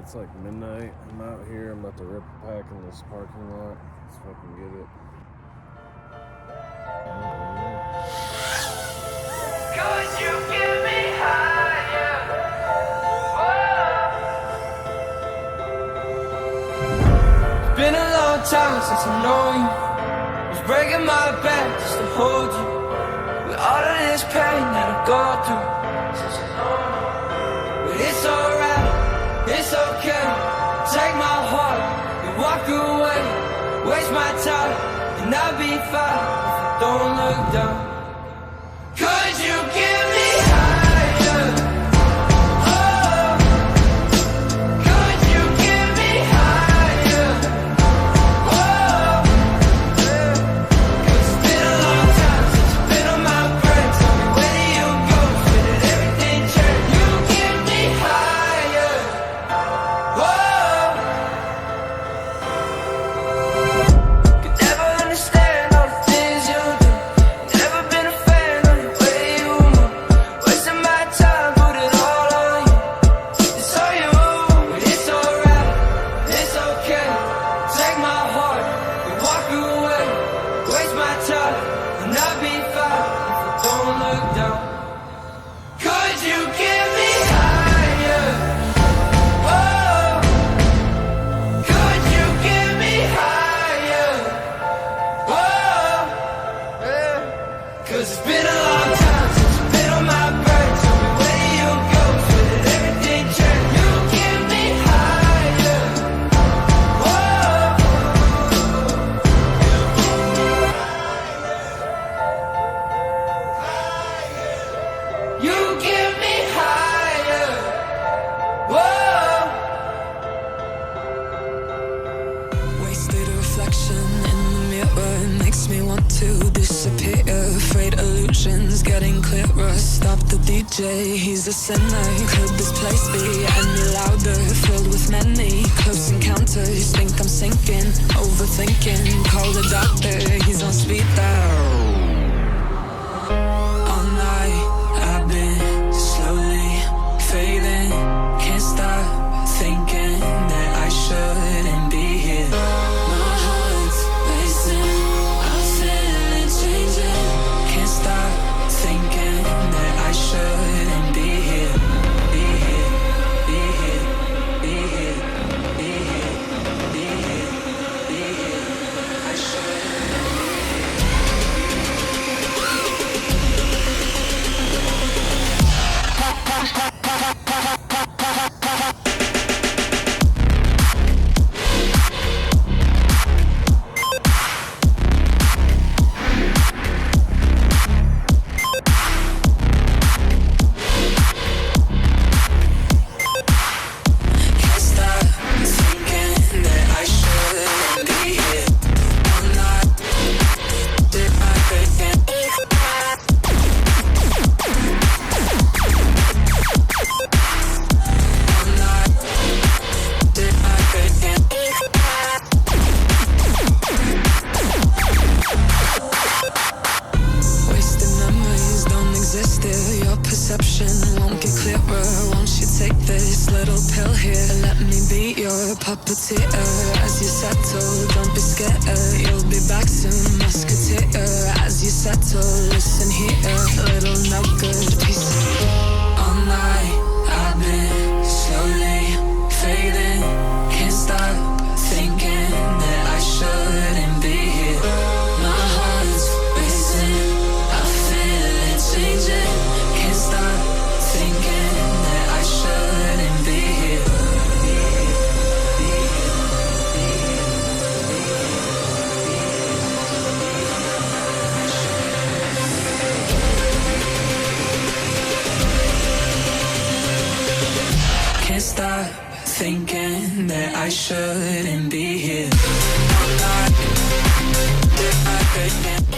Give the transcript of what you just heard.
It's like midnight. I'm out here. I'm about to rip a pack in this parking lot. Let's fucking get it. Could you get me higher? It's been a long time since I know you. Was breaking my back just to hold you. With all of this pain that I've gone through since I know you. But it's alright, it's okay. Take my heart and walk away. Waste my time and I'll be fine if I don't look down. Could you give me higher? Oh, could you give me higher? Oh, yeah. 'Cause it's been a long time since you've been on my brain. Tell me where do you go? Where did everything change? You give me higher. Oh, could never understand all the things you do. Never been a fan of the way you move. Wasting my time, put it all on you. It's all you, but it's alright, it's okay. Take my heart and walk away. Waste my time and I'll be fine if I don't look down. Could you give me higher? Oh, could you give me higher? Oh, yeah. 'Cause it's been a long time since you've been on my brain. Tell me where do you go? Where did everything change? You give me higher. Oh, you give me higher. Whoa. Wasted reflection in the mirror makes me want to disappear. Afraid illusions getting clearer. Stop the DJ, he's a sinner. Could this place be any louder? Filled with many close encounters. Think I'm sinking, overthinking. Call the doctor, he's on speed dial. All night I've been slowly fading. Can't stop thinking that I shouldn't be here. My heart's racing, I'm feeling changing. Can't stop thinking that I shouldn't be here. Be here, be here, be here, be here, be here, be here. I shouldn't. Can't stop thinking that I shouldn't be here. I'm not did my best. I'm not did my best. Wasted memories don't exist here. Your perception won't get clearer. Won't you take this little pill here? Let me be your puppeteer. As you settle, don't be scared. You'll be back soon, musketeer. As you settle, listen here. Little no good piece. All night I've been slowly fading. Can't stop thinking that I shouldn't be here. My heart's racing, I feel it changing. Can't stop thinking that I shouldn't be here. Can't stop thinking that I shouldn't be here.